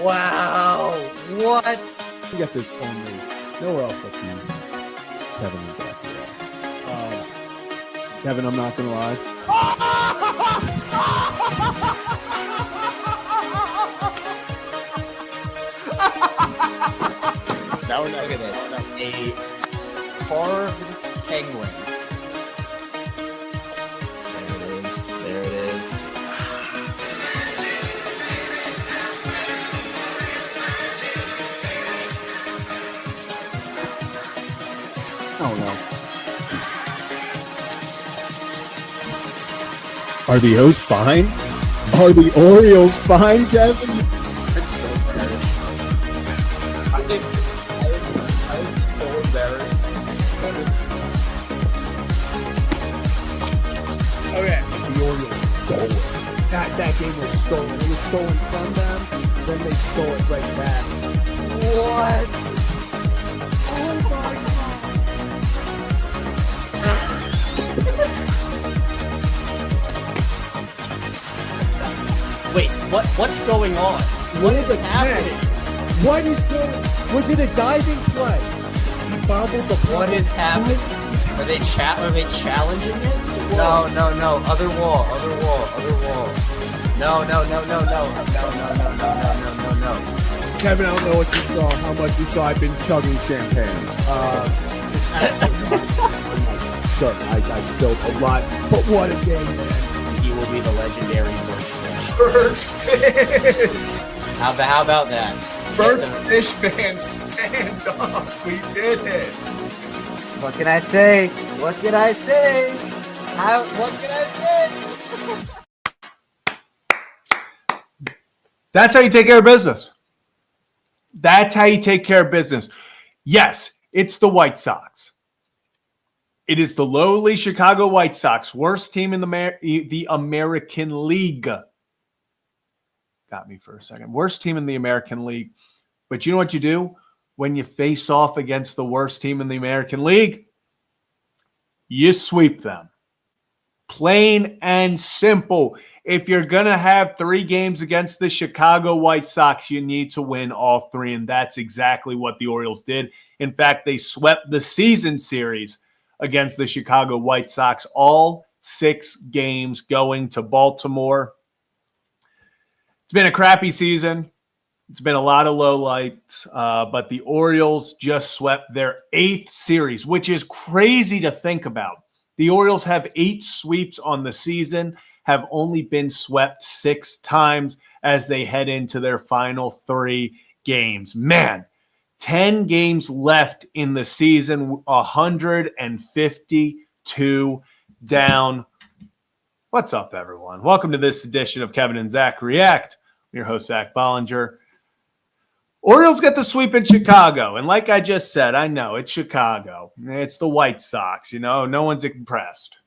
Wow. What? You get this only nowhere else but you, Kevin and Zach. Kevin, I'm not going to lie. Now we're not look at this. A carved penguin. There it is. Oh, no. Are the O's fine? Are the Orioles fine, Kevin? I was so embarrassed. Okay. The Orioles stole it. That game was stolen. It was stolen from them, then they stole it right back. What? Oh my Wait, what's going on? What is happening? What is going on? Was it a diving play? He bobbled the ball. What is happening? Are they challenging it? No. Other wall. No. Kevin, I don't know what you saw, how much you saw. I've been chugging champagne. Sure, I spilled a lot, but what a game, man. He will be the legendary Bird Fish. How about that? Bird Fish fans, stand up. We did it. What can I say? What can I say? That's how you take care of business. That's how you take care of business. Yes, it's the White Sox. It is the lowly Chicago White Sox, worst team in the American League. Got me for a second. Worst team in the American League. But you know what you do when you face off against the worst team in the American League? You sweep them. Plain and simple. If you're going to have 3 games against the Chicago White Sox, you need to win all 3, and that's exactly what the Orioles did. In fact, they swept the season series against the Chicago White Sox, all 6 games going to Baltimore. It's been a crappy season. It's been a lot of lowlights, but the Orioles just swept their 8th series, which is crazy to think about. The Orioles have 8 sweeps on the season, have only been swept 6 times as they head into their final 3 games. Man, 10 games left in the season, 152 down. What's up, everyone? Welcome to this edition of Kevin and Zach React. I'm your host, Zach Bollinger. Orioles get the sweep in Chicago. And like I just said, I know it's Chicago. It's the White Sox. You know, no one's impressed.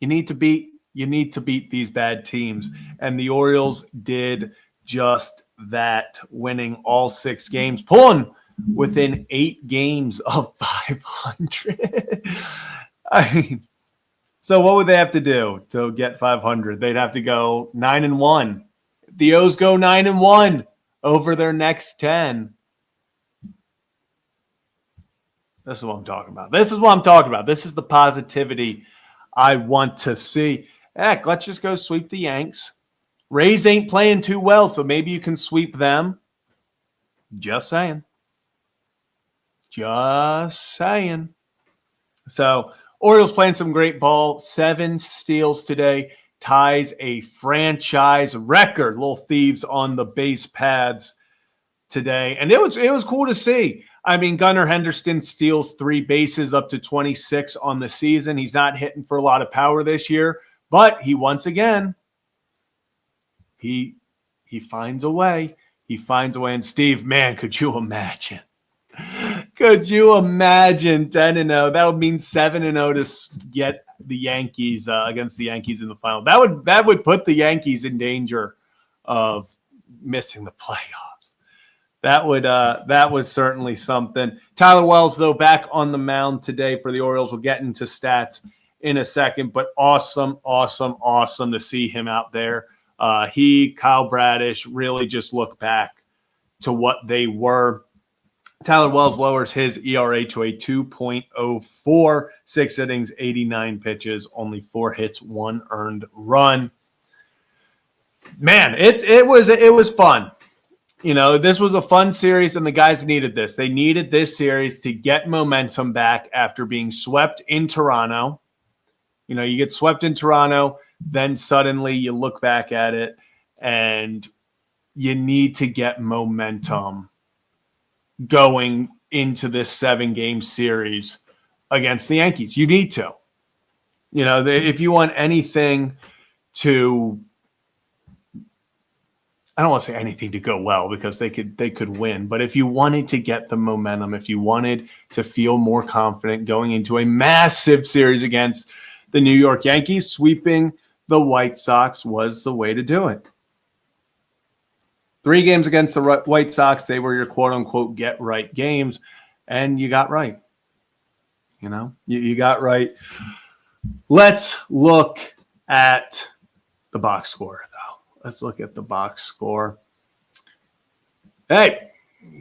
You need to beat these bad teams. And the Orioles did just that, winning all 6 games, pulling within 8 games of 500. I mean, so what would they have to do to get 500? They'd have to go 9-1. The O's go 9-1 over their next 10. This is what I'm talking about. This is the positivity I want to see. Heck, let's just go sweep the Yanks. Rays ain't playing too well, so maybe you can sweep them. Just saying. So, Orioles playing some great ball. 7 steals today. Ties a franchise record. Little thieves on the base pads today. And it was cool to see. I mean, Gunnar Henderson steals 3 bases up to 26 on the season. He's not hitting for a lot of power this year, but he once again, he finds a way. He finds a way. And Steve, man, could you imagine? Could you imagine 10-0? That would mean 7-0 to get the Yankees against the Yankees in the final. That would put the Yankees in danger of missing the playoffs. That was certainly something. Tyler Wells, though, back on the mound today for the Orioles. We'll get into stats in a second, but awesome to see him out there Kyle Bradish really just look back to what they were. Tyler Wells lowers his ERA to a 2.04, 6 innings, 89 pitches, only 4 hits, 1 earned run. Man, it was fun. This was a fun series, and the guys needed this. They needed this series to get momentum back after being swept in Toronto. You get swept in Toronto, then suddenly you look back at it, and you need to get momentum going into this 7-game series against the Yankees. You need to. If you want anything to, I don't want to say anything to go well because they could win, but if you wanted to get the momentum, if you wanted to feel more confident going into a massive series against the New York Yankees, sweeping the White Sox was the way to do it. 3 games against the White Sox, they were your quote-unquote get-right games, and you got right. You got right. Let's look at the box score, though. Let's look at the box score. Hey,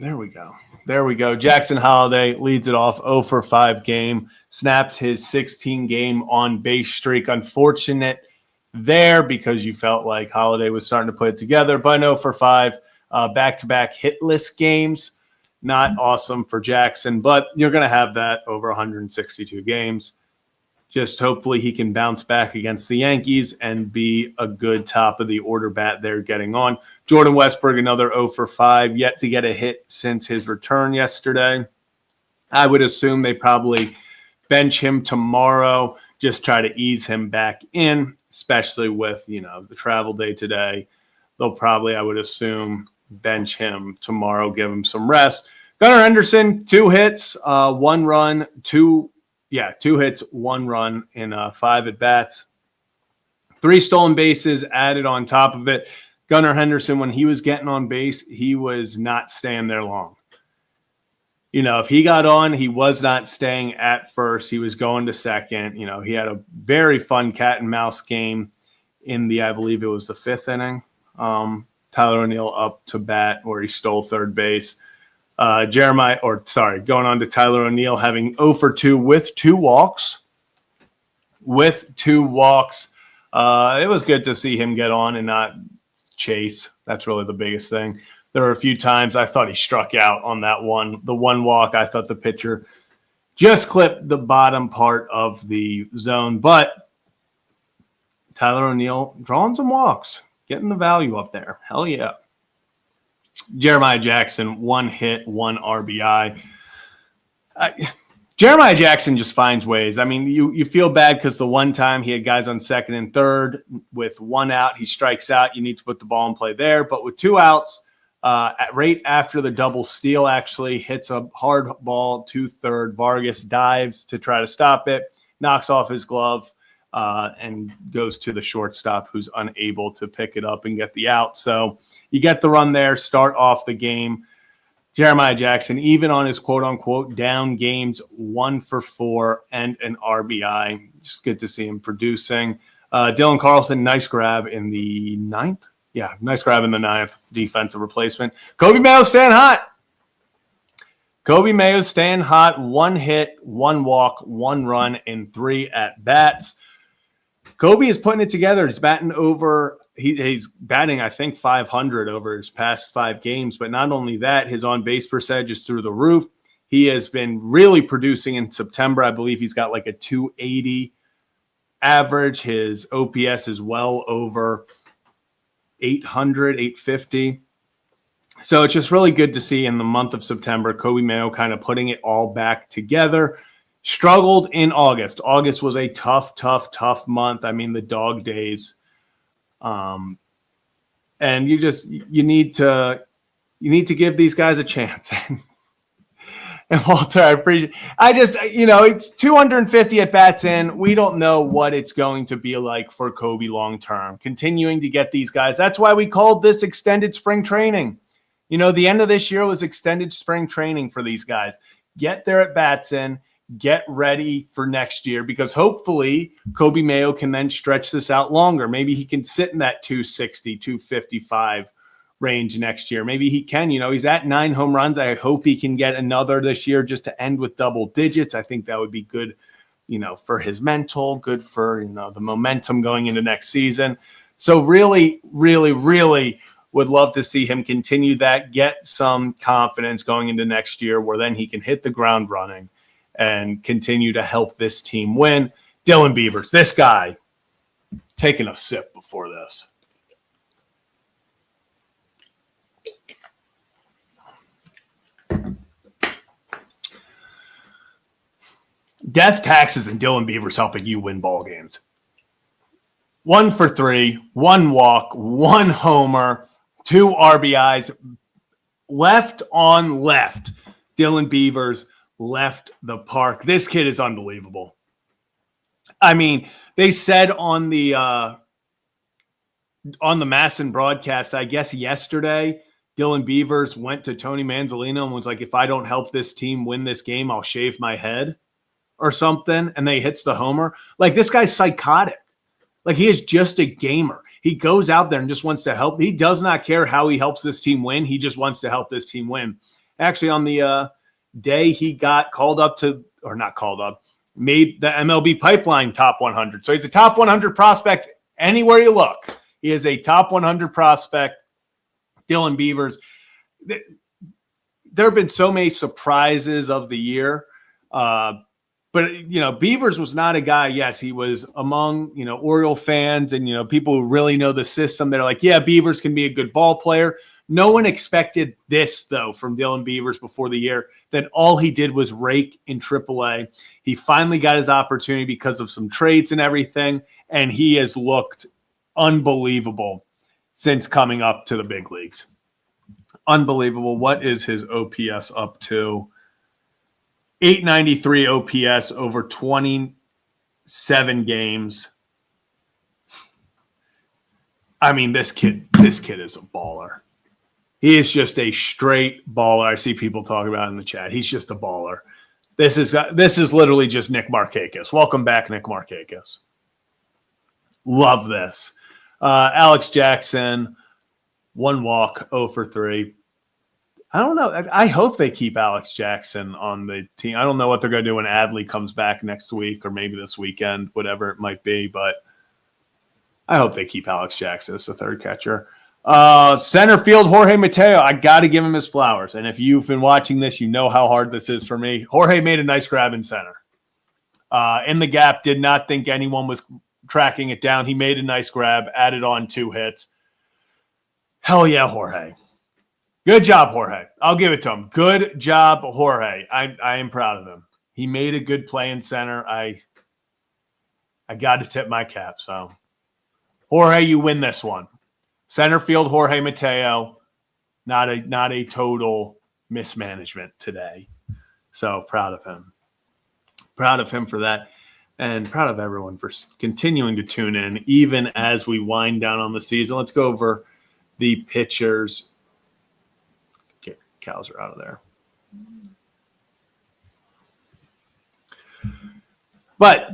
there we go. Jackson Holliday leads it off 0 for 5 game, snaps his 16-game on-base streak. Unfortunate there because you felt like Holliday was starting to put it together, but 0 for 5, back-to-back hitless games. Not awesome for Jackson, but you're going to have that over 162 games. Just hopefully he can bounce back against the Yankees and be a good top of the order bat they're getting on. Jordan Westburg, another 0 for 5, yet to get a hit since his return yesterday. I would assume they probably bench him tomorrow, just try to ease him back in, especially with, the travel day today. They'll probably, I would assume, bench him tomorrow, give him some rest. Gunnar Henderson, 2 hits, 1 run, 2 hits, 1 run in 5 at-bats. 3 stolen bases added on top of it. Gunnar Henderson, when he was getting on base, he was not staying there long. If he got on, he was not staying at first. He was going to second. He had a very fun cat and mouse game in I believe it was the 5th inning. Tyler O'Neill up to bat where he stole third base. Going on to Tyler O'Neill having 0 for 2 with 2 walks. It was good to see him get on and not chase. That's really the biggest thing. There were a few times I thought he struck out on that one. The 1 walk, I thought the pitcher just clipped the bottom part of the zone. But Tyler O'Neill drawing some walks, getting the value up there. Hell yeah. Jeremiah Jackson, 1 hit, 1 RBI. Jeremiah Jackson just finds ways. I mean, you feel bad because the one time he had guys on second and third with 1 out, he strikes out. You need to put the ball in play there. But with 2 outs, right after the double steal, actually hits a hard ball to third. Vargas dives to try to stop it, knocks off his glove, and goes to the shortstop who's unable to pick it up and get the out. So you get the run there, start off the game. Jeremiah Jackson, even on his quote-unquote down games, 1 for 4 and an RBI. Just good to see him producing. Dylan Carlson, nice grab in the 9th. Yeah, nice grab in the 9th, defensive replacement. Kobe Mayo's staying hot. 1 hit, 1 walk, 1 run in 3 at-bats. Kobe is putting it together. He's batting over – he's batting, I think, 500 over his past 5 games. But not only that, his on-base percentage is through the roof. He has been really producing in September. I believe he's got like a 280 average. His OPS is well over 800, 850. So it's just really good to see in the month of September, Kobe Mayo kind of putting it all back together. Struggled in August. August was a tough month. I mean, the dog days. And you need to give these guys a chance. And Walter, I appreciate. It's 250 at bats in. We don't know what it's going to be like for Kobe long term. Continuing to get these guys. That's why we called this extended spring training. The end of this year was extended spring training for these guys. Get their at bats in. get ready for next year, because hopefully Kobe Mayo can then stretch this out longer. Maybe he can sit in that 260, 255 range next year. Maybe he can, he's at 9 home runs. I hope he can get another this year just to end with double digits. I think that would be good, for his mental, good for, the momentum going into next season. So really, really, really would love to see him continue that, get some confidence going into next year where then he can hit the ground running and continue to help this team win. Dylan Beavers, this guy, taking a sip before this. Death, taxes, and Dylan Beavers helping you win ball games. 1 for 3, 1 walk, 1 homer, 2 RBIs. Left on left, Dylan Beavers left the park. This kid is unbelievable. I mean, they said on the Masson broadcast, I guess yesterday, Dylan Beavers went to Tony Manzolino and was like, if I don't help this team win this game, I'll shave my head or something. And then he hits the homer. Like, this guy's psychotic. Like, he is just a gamer. He goes out there and just wants to help. He does not care how he helps this team win. He just wants to help this team win. Actually, on the day he got called up to, or not called up, made the MLB Pipeline top 100. So he's a top 100 prospect anywhere you look. He is a top 100 prospect. Dylan Beavers. There have been so many surprises of the year. But, Beavers was not a guy. Yes, he was among, Oriole fans and, people who really know the system. They're like, yeah, Beavers can be a good ball player. No one expected this, though, from Dylan Beavers before the year, that all he did was rake in AAA. He finally got his opportunity because of some trades and everything, and he has looked unbelievable since coming up to the big leagues. Unbelievable. What is his OPS up to? 893 OPS over 27 games. I mean, this kid is a baller. He is just a straight baller. I see people talking about it in the chat. He's just a baller. This is literally just Nick Markakis. Welcome back, Nick Markakis. Love this. Alex Jackson, 1 walk, 0 for 3. I don't know. I hope they keep Alex Jackson on the team. I don't know what they're going to do when Adley comes back next week or maybe this weekend, whatever it might be. But I hope they keep Alex Jackson as the third catcher. Center field, Jorge Mateo. I got to give him his flowers. And if you've been watching this, you know how hard this is for me. Jorge made a nice grab in center. In the gap, did not think anyone was tracking it down. He made a nice grab, added on 2 hits. Hell yeah, Jorge. Good job, Jorge. I'll give it to him. Good job, Jorge. I am proud of him. He made a good play in center. I got to tip my cap. So, Jorge, you win this one. Center field, Jorge Mateo. Not a total mismanagement today. So proud of him. Proud of him for that. And proud of everyone for continuing to tune in, even as we wind down on the season. Let's go over the pitchers. Cows are out of there. But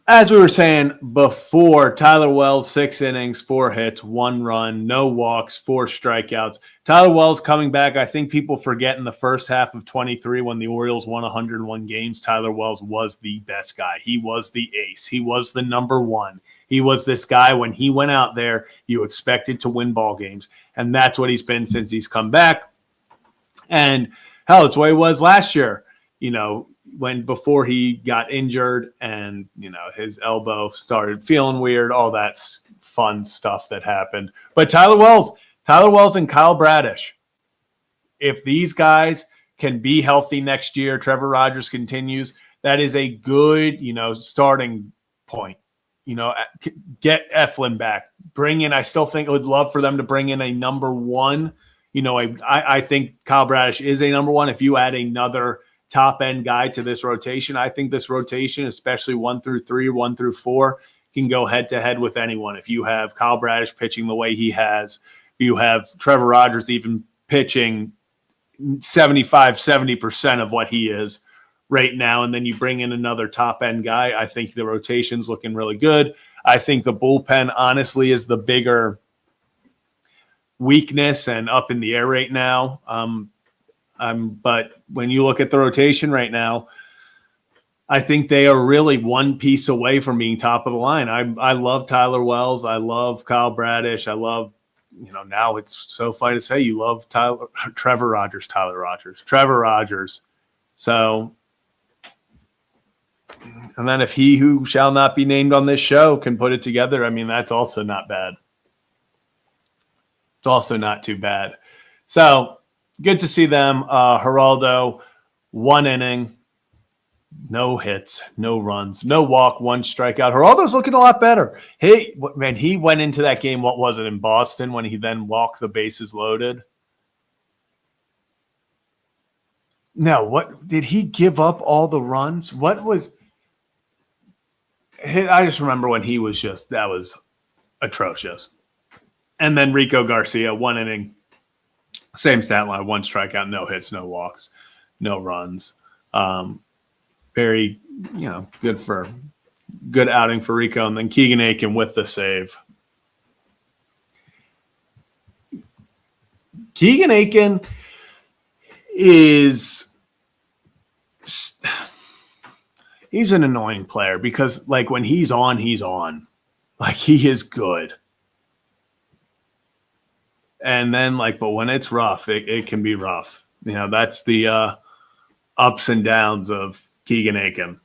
as we were saying before, Tyler Wells, 6 innings, 4 hits, 1 run, no walks, 4 strikeouts. Tyler Wells coming back. I think people forget in the first half of 23 when the Orioles won 101 games, Tyler Wells was the best guy. He was the ace. He was the number 1. He was this guy when he went out there, you expected to win ball games. And that's what he's been since he's come back. And hell, it's what he was last year, when before he got injured and, his elbow started feeling weird, all that fun stuff that happened. But Tyler Wells and Kyle Bradish, if these guys can be healthy next year, Trevor Rogers continues, that is a good, starting point. Get Eflin back. Bring in, I still think I would love for them to bring in a number 1. I think Kyle Bradish is a number 1. If you add another top-end guy to this rotation, I think this rotation, especially 1 through 3, 1 through 4, can go head-to-head with anyone. If you have Kyle Bradish pitching the way he has, you have Trevor Rogers even pitching 75, 70% of what he is right now, and then you bring in another top-end guy, I think the rotation's looking really good. I think the bullpen, honestly, is the bigger weakness and up in the air right now. But when you look at the rotation right now, I think they are really one piece away from being top of the line. I love Tyler Wells. I love Kyle Bradish. I love, now it's so funny to say you love Trevor Rogers. So, and then if he who shall not be named on this show can put it together, I mean, that's also not bad. It's also not too bad. So good to see them. Geraldo, 1 inning, no hits, no runs, no walk, 1 strikeout. Geraldo's looking a lot better. He went into that game, what was it, in Boston, when he then walked the bases loaded? No, what did he give up all the runs? What was I just remember when he was that was atrocious. And then Rico Garcia, 1 inning, same stat line, 1 strikeout, no hits, no walks, no runs. Very, good outing for Rico. And then Keegan Aiken with the save. Keegan Aiken he's an annoying player because, like, when he's on, he's on. Like, he is good. And then, but when it's rough, it can be rough. That's the ups and downs of Keegan Aiken.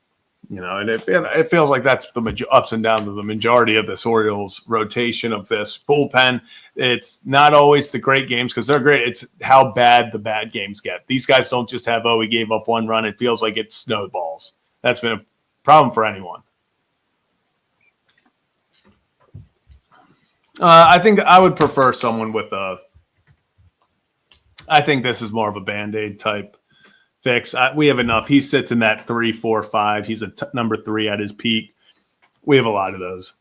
And it feels like that's the ups and downs of the majority of this Orioles rotation, of this bullpen. It's not always the great games because they're great. It's how bad the bad games get. These guys don't just have, we gave up 1 run. It feels like it snowballs. That's been a problem for anyone. I think I would prefer someone with I think this is more of a Band-Aid type fix. We have enough. He sits in that 3, 4, 5. He's number 3 at his peak. We have a lot of those.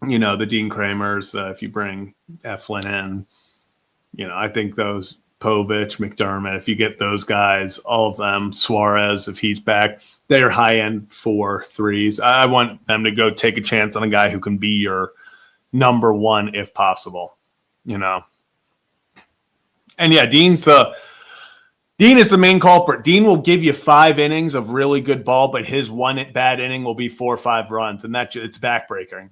The Dean Kramers, if you bring Eflin in, I think those Povich, McDermott, if you get those guys, all of them, Suarez, if he's back, they're high-end 4, 3s. I want them to go take a chance on a guy who can be your number 1 if possible, And yeah, Dean is the main culprit. Dean will give you 5 innings of really good ball, but his 1 bad inning will be 4 or 5 runs, and it's backbreaking.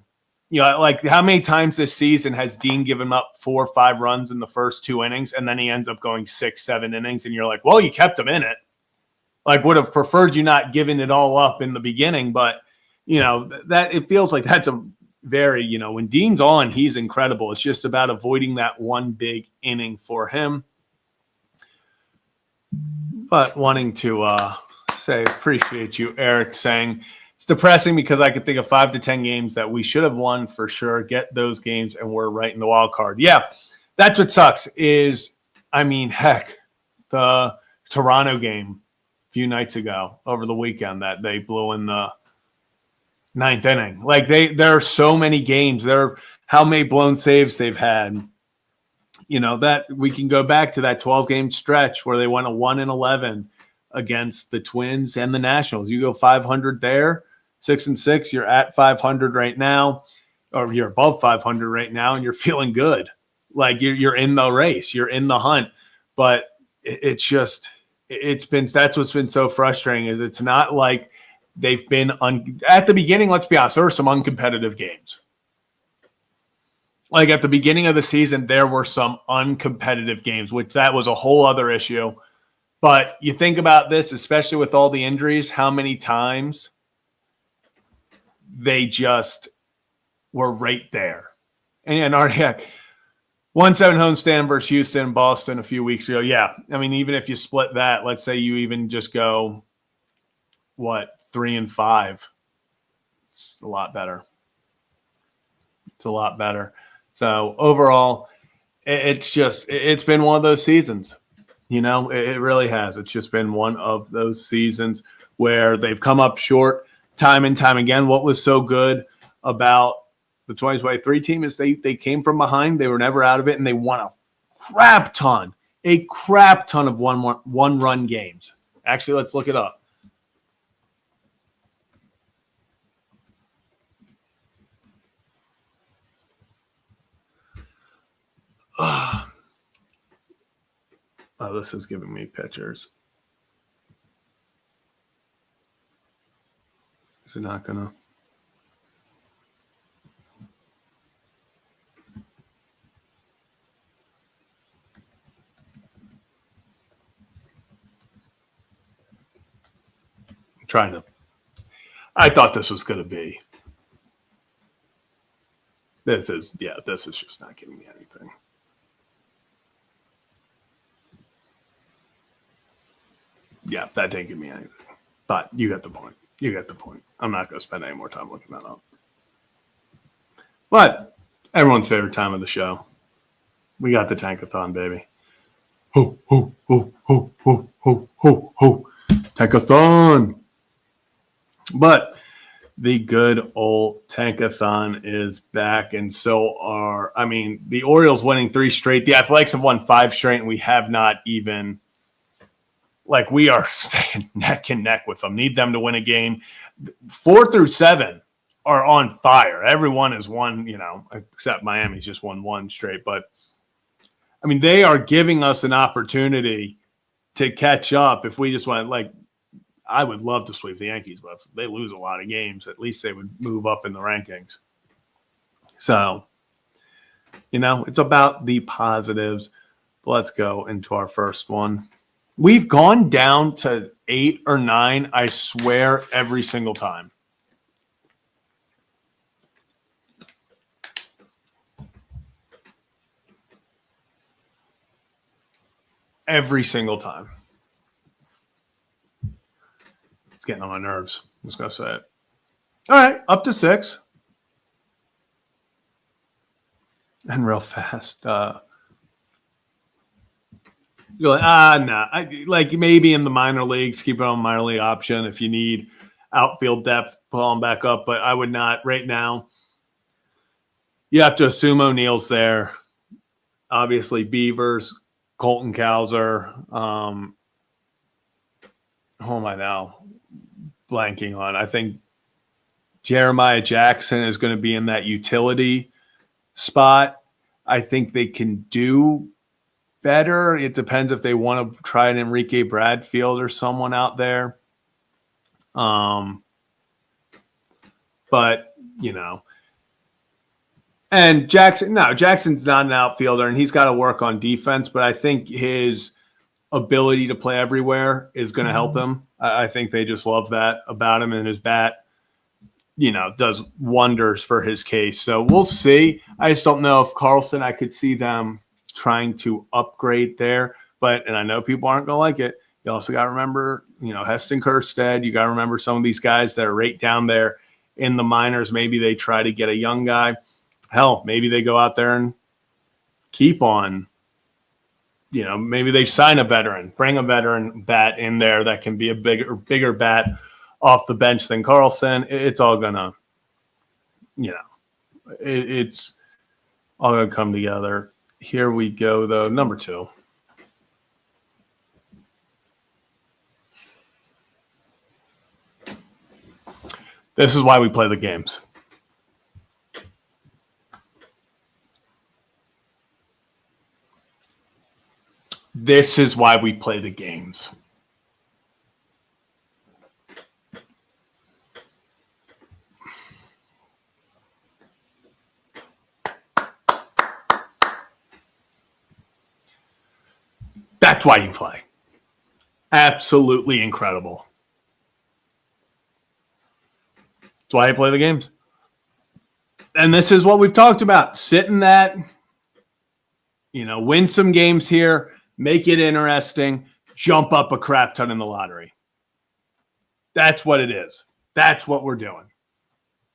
Like, how many times this season has Dean given up 4 or 5 runs in the first 2 innings, and then he ends up going 6, 7 innings, and you're like, well, you kept him in it. Like, would have preferred you not giving it all up in the beginning, but that it feels like that's a very, when Dean's on, he's incredible. It's just about avoiding that 1 big inning for him. But wanting to say appreciate you, Eric, saying it's depressing because I could think of 5 to 10 games that we should have won for sure. Get those games, and we're right in the wild card. Yeah, that's what sucks is, heck, the Toronto game a few nights ago over the weekend that they blew in the 9th inning. Like, there are so many games. How many blown saves they've had. That we can go back to that 12-game stretch where they went a 1-11 against the Twins and the Nationals. You go 500 there, 6-6. You're at 500 right now, or you're above 500 right now, and you're feeling good. Like, you're in the race, you're in the hunt. But that's what's been so frustrating is it's not like they've been at the beginning. Let's be honest, there were some uncompetitive games. Like, at the beginning of the season, there were some uncompetitive games, which that was a whole other issue. But you think about this, especially with all the injuries, how many times they just were right there. And heck, 1-7 homestand versus Houston and Boston a few weeks ago. Yeah, even if you split that, let's say you even just go, 3-5. It's a lot better. So overall, it's been one of those seasons. It really has. It's just been one of those seasons where they've come up short time and time again. What was so good about the 2023 team is they came from behind. They were never out of it, and they won a crap ton of one-run games. Actually, let's look it up. Oh, this is giving me pictures. Is it not gonna? I'm trying to. I thought this was gonna be. This is just not giving me anything. Yeah, that didn't give me anything. But you got the point. You got the point. I'm not going to spend any more time looking that up. But everyone's favorite time of the show. We got the Tankathon, baby. Ho, ho, ho, ho, ho, ho, ho, ho. Tankathon. But the good old Tankathon is back, and so are, the Orioles winning 3 straight. The Athletics have won 5 straight, and we have not even, we are staying neck and neck with them. Need them to win a game. 4 through 7 are on fire. Everyone has won, except Miami's just won 1 straight. But, they are giving us an opportunity to catch up. If we just went, I would love to sweep the Yankees, but if they lose a lot of games, at least they would move up in the rankings. So, it's about the positives. Let's go into our first one. We've gone down to 8 or 9, I swear, every single time. Every single time. It's getting on my nerves. I'm just going to say it. All right, up to 6. And real fast. You're like, nah. Maybe in the minor leagues, keep it on minor league option. If you need outfield depth, pull them back up. But I would not right now. You have to assume O'Neal's there. Obviously, Beavers, Colton Cowser. Who am I now blanking on? I think Jeremiah Jackson is going to be in that utility spot. I think they can do better. It depends if they want to try an Enrique Bradfield or someone out there. But, and Jackson's not an outfielder, and he's got to work on defense, but I think his ability to play everywhere is going to help him. I think they just love that about him, and his bat, does wonders for his case. So we'll see. I just don't know if Carlson, I could see them trying to upgrade there, and I know people aren't going to like it. You also got to remember, Heston Kjerstad. You got to remember some of these guys that are right down there in the minors. Maybe they try to get a young guy. Hell, maybe they go out there and keep on, maybe they sign a veteran, bring a veteran bat in there that can be a bigger bat off the bench than Carlson. It's all gonna, it's all gonna come together. Here we go, though. Number 2. This is why we play the games. This is why we play the games. That's why you play. Absolutely incredible. That's why I play the games. And this is what we've talked about. Sit in that, win some games here, make it interesting, jump up a crap ton in the lottery. That's what it is. That's what we're doing.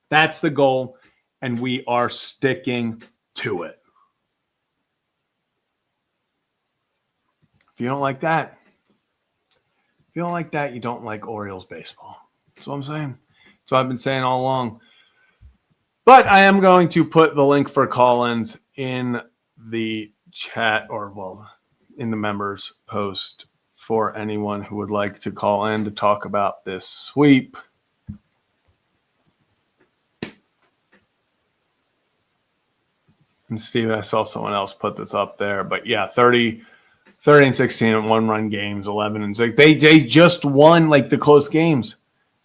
That's the goal, and we are sticking to it. If you don't like that, you don't like Orioles baseball. That's what I'm saying. That's what I've been saying all along. But I am going to put the link for call-ins in the chat in the members post for anyone who would like to call in to talk about this sweep. And Steve, I saw someone else put this up there, but yeah, 30-16 and 1-run games, 11-6. They just won like the close games.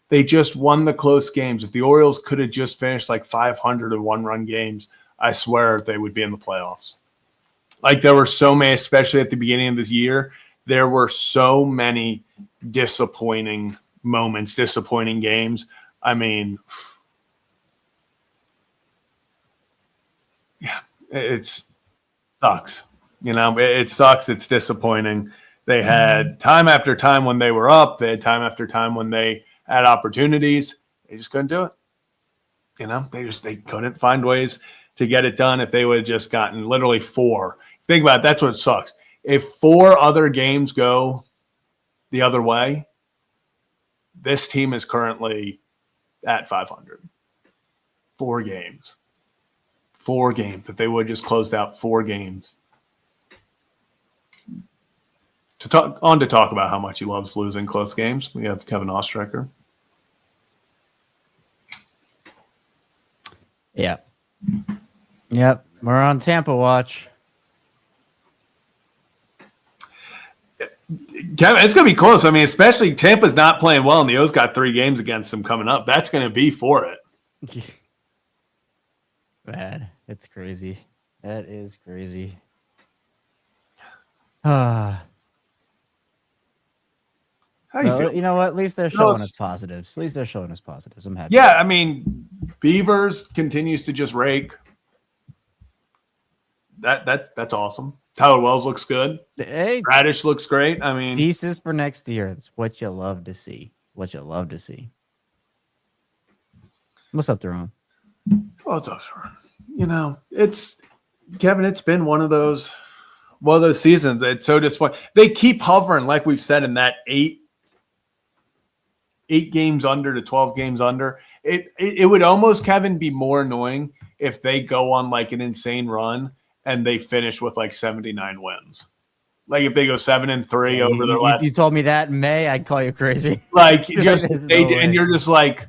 They just won the close games. If the Orioles could have just finished like 500 and 1-run games, I swear they would be in the playoffs. Like there were so many, especially at the beginning of this year, there were so many disappointing moments, disappointing games. I mean, yeah, it sucks. You know, it sucks. It's disappointing. They had time after time when they were up. They had time after time when they had opportunities. They just couldn't do it. You know, they couldn't find ways to get it done. If they would have just gotten literally 4. Think about it, that's what sucks. If 4 other games go the other way, this team is currently at 500. 4 games. 4 games. If they would have just closed out 4 games. To talk about how much he loves losing close games, we have Kevin Ostreicher. Yeah. Yep. We're on Tampa watch. Kevin, it's going to be close. I mean, especially Tampa's not playing well, and the O's got 3 games against them coming up. That's going to be for it. Man, it's crazy. That is crazy. How you feel? You know what? At least they're showing us positives. At least they're showing us positives. I'm happy. Yeah, I mean, Beavers continues to just rake. That's awesome. Tyler Wells looks good. Hey, Radish looks great. I mean, pieces for next year. That's what you love to see. What you love to see. What's up, Jerome? what's up, Sharon? You know, it's Kevin. It's been one of those seasons. It's so disappointing. They keep hovering, like we've said, in that 8 games under to 12 games under. It would almost, Kevin, be more annoying if they go on like an insane run and they finish with like 79 wins. Like if they go 7-3 over their last. You told me that in May, I'd call you crazy. Like just and you're just like,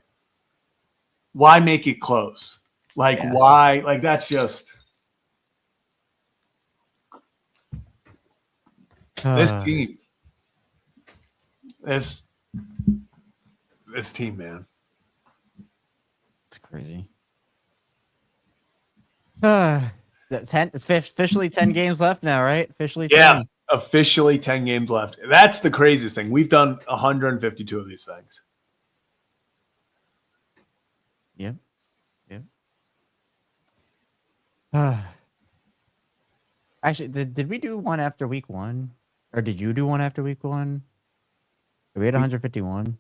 why make it close? Like why? Like that's just this team. This team, man. It's crazy. It's officially 10 games left now, right? Officially 10. Yeah, officially 10 games left. That's the craziest thing. We've done 152 of these things. Yep. Actually, did we do one after week 1? Or did you do one after week 1? We had 151.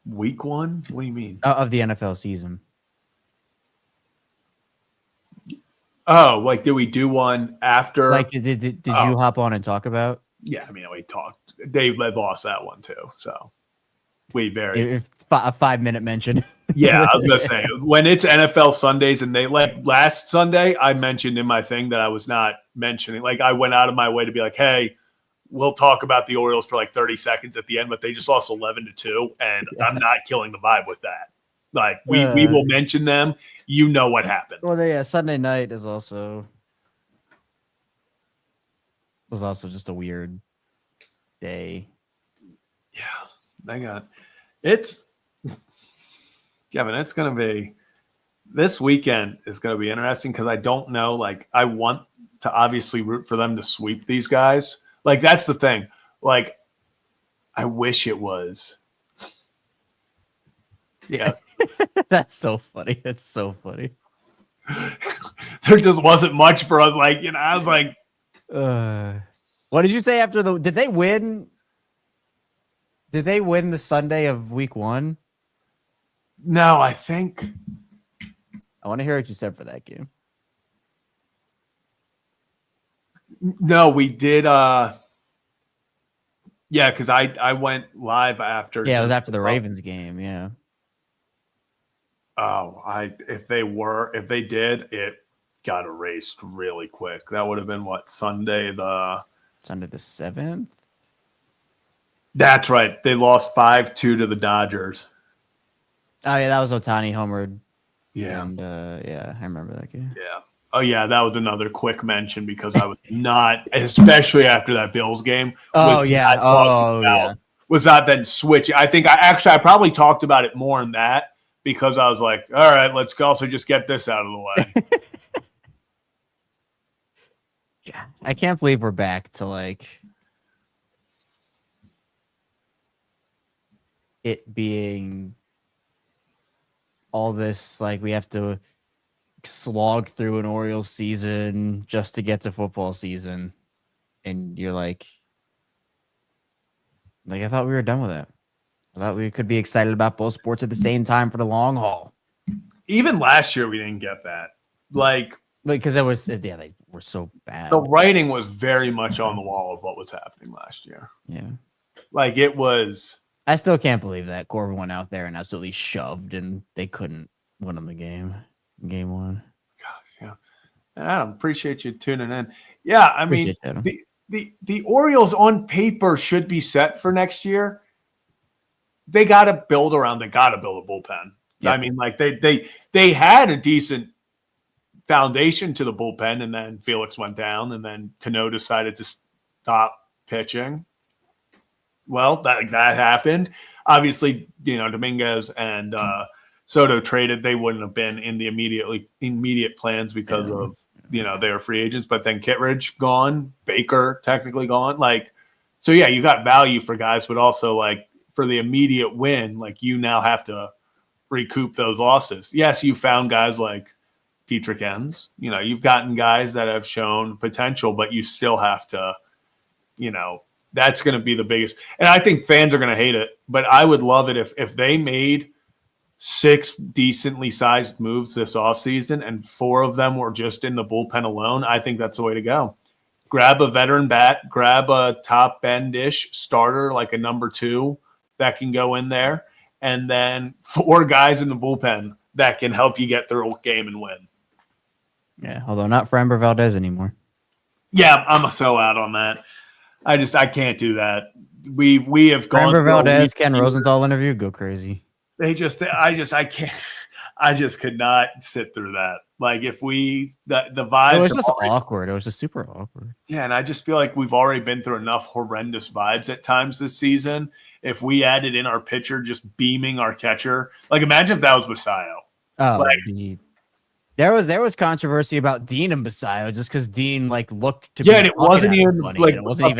Week 1? What do you mean? Of the NFL season. Oh, like did we do one after? Like, did you hop on and talk about? Yeah, I mean, we talked. They lost that one too, so we very a 5-minute mention. Yeah, I was gonna say when it's NFL Sundays and they like last Sunday, I mentioned in my thing that I was not mentioning. Like I went out of my way to be like, hey, we'll talk about the Orioles for like 30 seconds at the end, but they just lost 11-2, and I'm not killing the vibe with that. Like we will mention them. You know what happened. Well, Sunday night was also just a weird day. Yeah, I got it's Kevin. It's gonna be this weekend is gonna be interesting because I don't know. Like I want to obviously root for them to sweep these guys. Like that's the thing. Like I wish it was. Yes. That's so funny. It's so funny. There just wasn't much for us. Like, you know, I was like, what did you say after did they win? Did they win the Sunday of week 1? No, I think. I want to hear what you said for that game. No, we did. Yeah, because I went live after. Yeah, it was after the Ravens game. Yeah. Oh, if they did, it got erased really quick. That would have been what, Sunday the 7th? That's right. They lost 5-2 to the Dodgers. Oh yeah, that was Ohtani homered. Yeah. And yeah, I remember that game. Yeah. Oh yeah, that was another quick mention because I was not, especially after that Bills game, Oh was yeah. not talking Oh about, yeah. was not then switching. I think I probably talked about it more in that because I was like, all right, let's go. Also just get this out of the way. Yeah. I can't believe we're back to like it being all this, like we have to slog through an Orioles season just to get to football season. And you're like I thought we were done with it. I thought we could be excited about both sports at the same time for the long haul. Even last year, we didn't get that. Like, Because they were so bad. the writing was very much on the wall of what was happening last year. Yeah. Like, it was. I still can't believe that Corbin went out there and absolutely shoved and they couldn't win on the game 1. Yeah. And Adam, appreciate you tuning in. Yeah, I mean, the Orioles on paper should be set for next year. They got to build a bullpen. Yep. I mean, like they had a decent foundation to the bullpen, and then Felix went down, and then Cano decided to stop pitching. Well, that happened. Obviously, Dominguez and Soto traded. They wouldn't have been in the immediate plans because of they were free agents. But then Kittredge gone, Baker technically gone. Like, so yeah, you got value for guys, but also like for the immediate win, like you now have to recoup those losses. Yes, you found guys like Dietrich Enns. You've gotten guys that have shown potential, but you still have to, that's going to be the biggest. And I think fans are going to hate it, but I would love it if they made 6 decently sized moves this offseason and 4 of them were just in the bullpen alone. I think that's the way to go. Grab a veteran bat, grab a top end-ish starter like a number 2 that can go in there, and then 4 guys in the bullpen that can help you get through a game and win. Yeah, although not for Amber Valdez anymore. Yeah, I'm so out on that. I can't do that. We have gone. Amber Valdez, Ken Rosenthal interview, go crazy. I can't. I just could not sit through that. Like if the vibes. It was just awkward. It was just super awkward. Yeah, and I just feel like we've already been through enough horrendous vibes at times this season. If we added in our pitcher just beaming our catcher, like imagine if that was Basayo. Oh, like, there was controversy about Dean and Basayo just because Dean looked to be and it wasn't even funny. like it wasn't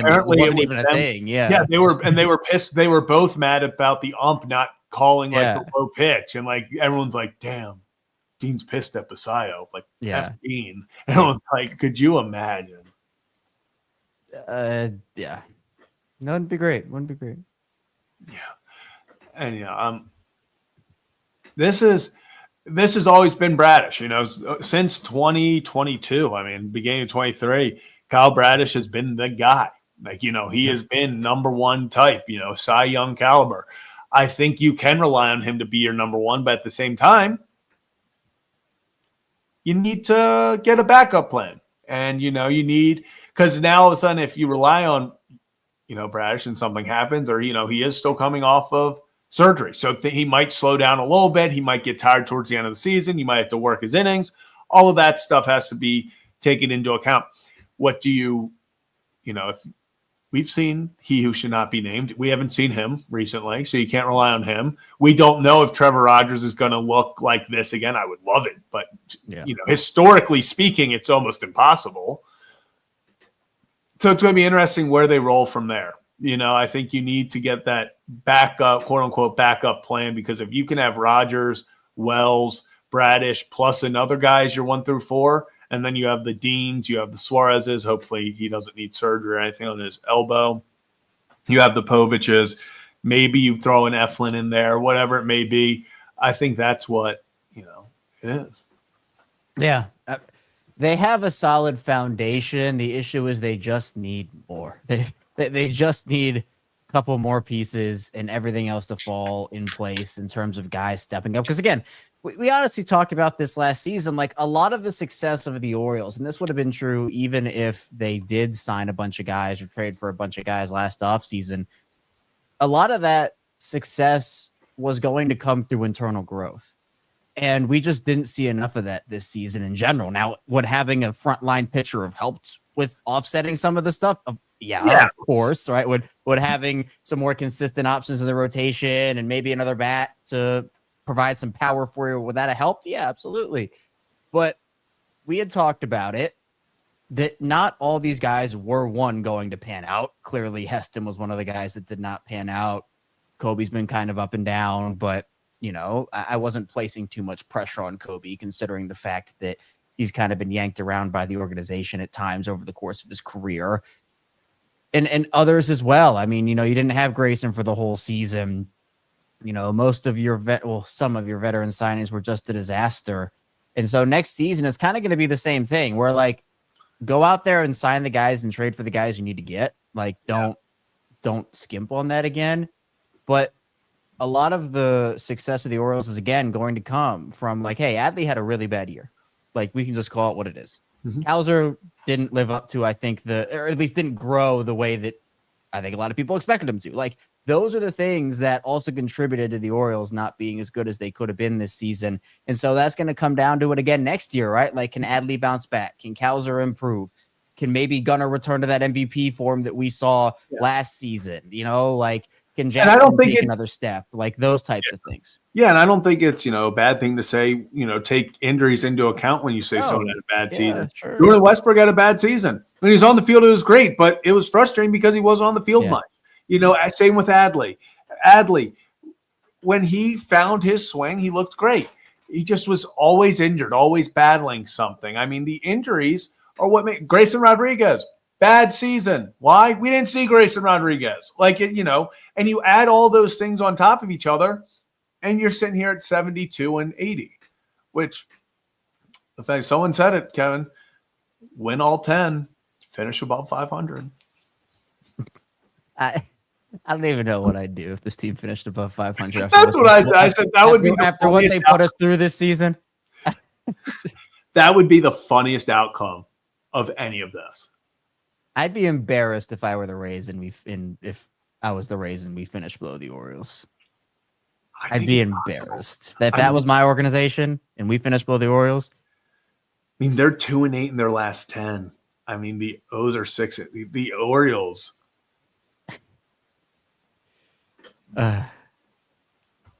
even a thing. Yeah, they were pissed. They were both mad about the ump not calling the low pitch, and everyone's like, "Damn, Dean's pissed at Basayo." Like, F Dean. And everyone's like, "Could you imagine?" Yeah, no, it'd be great. Wouldn't be great. Yeah, and this has always been Bradish, since 2022. I mean, beginning of 23, Kyle Bradish has been the guy. He has been number 1 type, Cy Young caliber. I think you can rely on him to be your number 1, but at the same time, you need to get a backup plan. And, you need, because now all of a sudden, if you rely on, Bradish and something happens, or, he is still coming off of surgery. So he might slow down a little bit. He might get tired towards the end of the season. You might have to work his innings. All of that stuff has to be taken into account. What do you, if we've seen He Who Should Not Be Named, we haven't seen him recently, so you can't rely on him. We don't know if Trevor Rogers is going to look like this again. I would love it, but historically speaking, it's almost impossible. So it's going to be interesting where they roll from there. I think you need to get that backup, quote unquote, backup plan, because if you can have Rogers, Wells, Bradish, plus another guy as your 1 through 4, and then you have the Deans, you have the Suarez's, hopefully he doesn't need surgery or anything on his elbow. You have the Poviches, maybe you throw an Eflin in there, whatever it may be. I think that's what, it is. Yeah. They have a solid foundation. The issue is they just need more. They just need a couple more pieces and everything else to fall in place in terms of guys stepping up. Because again, we honestly talked about this last season. Like a lot of the success of the Orioles, and this would have been true even if they did sign a bunch of guys or trade for a bunch of guys last offseason, a lot of that success was going to come through internal growth. And we just didn't see enough of that this season in general. Now, would having a frontline pitcher have helped with offsetting some of the stuff? Yeah, of course, right? Would having some more consistent options in the rotation and maybe another bat to provide some power for you, would that have helped? Yeah, absolutely. But we had talked about it, that not all these guys were going to pan out. Clearly, Heston was one of the guys that did not pan out. Kobe's been kind of up and down, but I wasn't placing too much pressure on Kobe, considering the fact that he's kind of been yanked around by the organization at times over the course of his career, and others as well. I mean, you didn't have Grayson for the whole season. Most of your some of your veteran signings were just a disaster. And so next season is kind of going to be the same thing, where like, go out there and sign the guys and trade for the guys you need to get. Like, don't skimp on that again. But a lot of the success of the Orioles is, again, going to come from like, hey, Adley had a really bad year. Like, we can just call it what it is. Mm-hmm. Hauser didn't live up to, I think, or at least didn't grow the way that I think a lot of people expected him to. Like, those are the things that also contributed to the Orioles not being as good as they could have been this season. And so that's going to come down to it again next year, right? Like, can Adley bounce back? Can Hauser improve? Can maybe Gunnar return to that MVP form that we saw last season? Like, can Jackson take another step? Like, those types of things. Yeah, and I don't think it's, a bad thing to say, take injuries into account when you say someone had a bad season. Sure. Jordan Westbrook had a bad season. When he was on the field, it was great, but it was frustrating because he wasn't on the field much. Same with Adley. Adley, when he found his swing, he looked great. He just was always injured, always battling something. I mean, the injuries are what made Grayson Rodriguez, bad season. Why? We didn't see Grayson Rodriguez. And you add all those things on top of each other, and you're sitting here at 72 and 80, which, the fact someone said it, Kevin, win all 10, finish above 500. I don't even know what I'd do if this team finished above 500. That's what I said. I said that would be after what they put us through this season. That would be the funniest outcome of any of this. I'd be embarrassed if I were the Rays if I was the Rays and we finished below the Orioles. I'd be embarrassed if that was my organization and we finished below the Orioles. I mean, they're 2-8 in their last 10. I mean, the O's are 6. The Orioles. I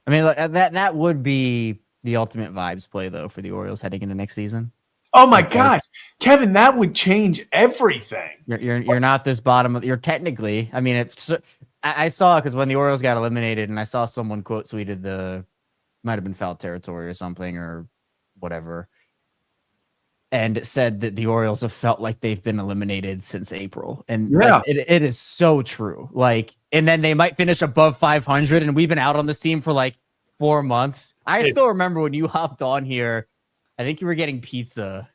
mean, that would be the ultimate vibes play, though, for the Orioles heading into next season. Oh my gosh, Kevin, that would change everything. You're not this bottom. You're technically. I mean, I saw, because when the Orioles got eliminated, and I saw someone quote tweeted might have been foul territory or something or whatever, and it said that the Orioles have felt like they've been eliminated since April, and it is so true. Like, and then they might finish above 500, and we've been out on this team for like 4 months. I still remember when you hopped on here. I think you were getting pizza,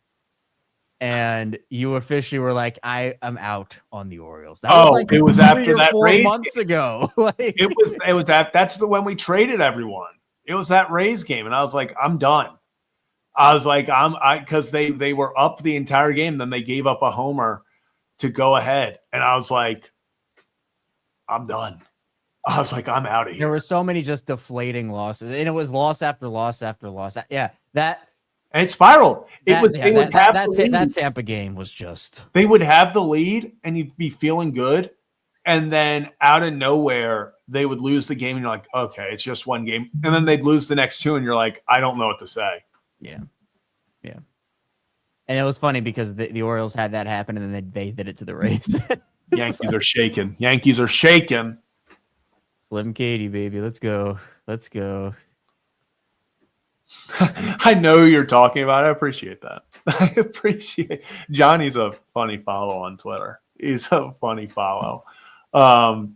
and you officially were like, "I am out on the Orioles." That was like it was after that 4 Rays months ago. It was that. That's the when we traded everyone. It was that Rays game, and I was like, "I'm done." I was like, because they were up the entire game, then they gave up a homer to go ahead, and I was like, "I'm done." I was like, "I'm out of here." There were so many just deflating losses, and it was loss after loss after loss. Yeah, that. And it spiraled. That Tampa game was just. They would have the lead, and you'd be feeling good, and then out of nowhere, they would lose the game, and you're like, okay, it's just one game. And then they'd lose the next two, and you're like, I don't know what to say. Yeah. And it was funny because the Orioles had that happen, and then they did it to the Rays. Yankees are shaking. Yankees are shaking. Slim Katie, baby. Let's go. I know who you're talking about. I appreciate that. I appreciate Johnny's a funny follow on Twitter. He's a funny follow. I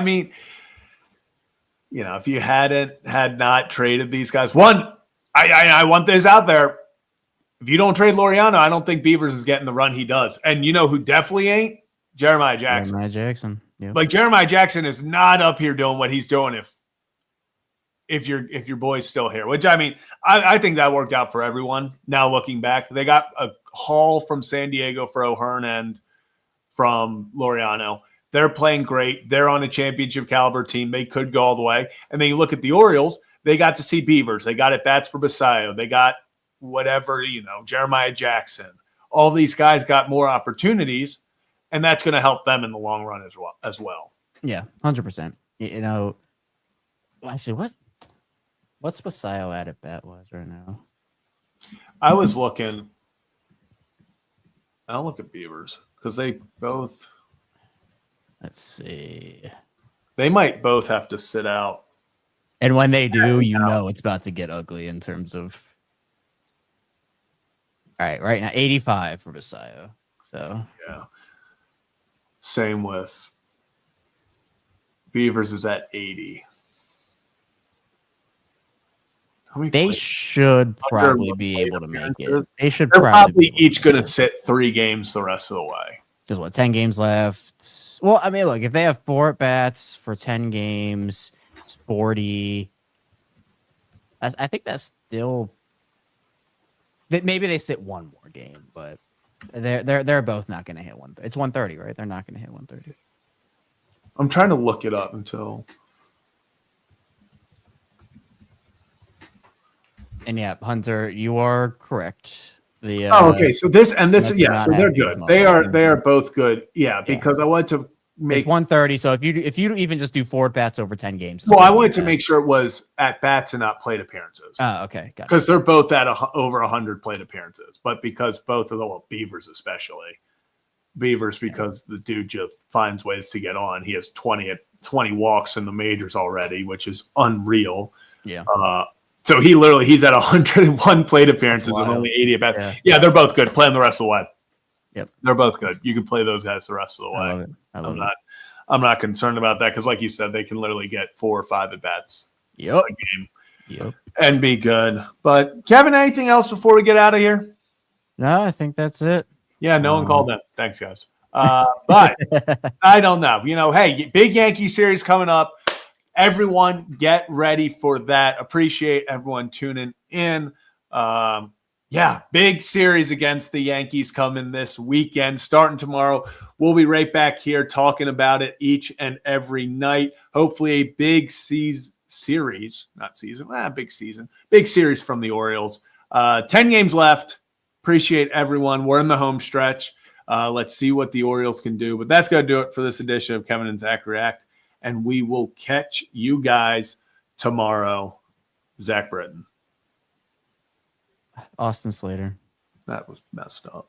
mean, if you had not traded these guys, I want this out there. If you don't trade Laureano, I don't think Beavers is getting the run he does. And you know who definitely ain't? Jeremiah Jackson. Yeah. Like, Jeremiah Jackson is not up here doing what he's doing if your boy's still here. Which, I mean, I think that worked out for everyone. Now looking back, they got a haul from San Diego for O'Hearn and from Laureano. They're playing great. They're on a championship caliber team. They could go all the way. And then you look at the Orioles. They got to see Beavers. They got at bats for Basayo. They got whatever, Jeremiah Jackson. All these guys got more opportunities, and that's going to help them in the long run as well. Yeah, 100%. Let's see what's Basayo at bat wise right now. I was looking. I'll look at Beavers because they both. Let's see. They might both have to sit out. And when they do, it's about to get ugly in terms of. All right now 85 for Basayo. So yeah. Same with Beavers is at 80. They should probably be able to make it. They're probably each going to sit 3 games the rest of the way. There's 10 games left. Well, I mean, look, if they have 4 at bats for 10 games, it's 40. I think that's still. Maybe they sit 1 more game, but they're both not going to hit 130. It's 130, right? They're not going to hit 130. I'm trying to look it up until. And yeah, Hunter, you are correct. Okay. So this, so they're good. They are both good. Yeah, because I wanted to make it's 130. So if you even just do 4 at bats over 10 games. Well, I wanted to make sure it was at bats and not plate appearances. Oh, okay, gotcha. Because they're both at over 100 plate appearances, but because both of the Beavers especially. Beavers because the dude just finds ways to get on. He has 20 walks in the majors already, which is unreal. Yeah. So he's at 101 plate appearances and only 80 at bats. Yeah, they're both good. Play them the rest of the way. Yep. They're both good. You can play those guys the rest of the way. I'm not concerned about that because, like you said, they can literally get 4 or 5 at bats a game. Yep. And be good. But Kevin, anything else before we get out of here? No, I think that's it. Yeah, no one called in. Thanks, guys. But I don't know. Hey, big Yankee series coming up. Everyone get ready for that. Appreciate everyone tuning in. Big series against the Yankees coming this weekend, starting tomorrow. We'll be right back here talking about it each and every night. Hopefully a big series from the Orioles. 10 games left. Appreciate everyone. We're in the home stretch. Let's see what the Orioles can do. But that's going to do it for this edition of Kevin and Zach React. And we will catch you guys tomorrow. Zach Britton. Austin Slater. That was messed up.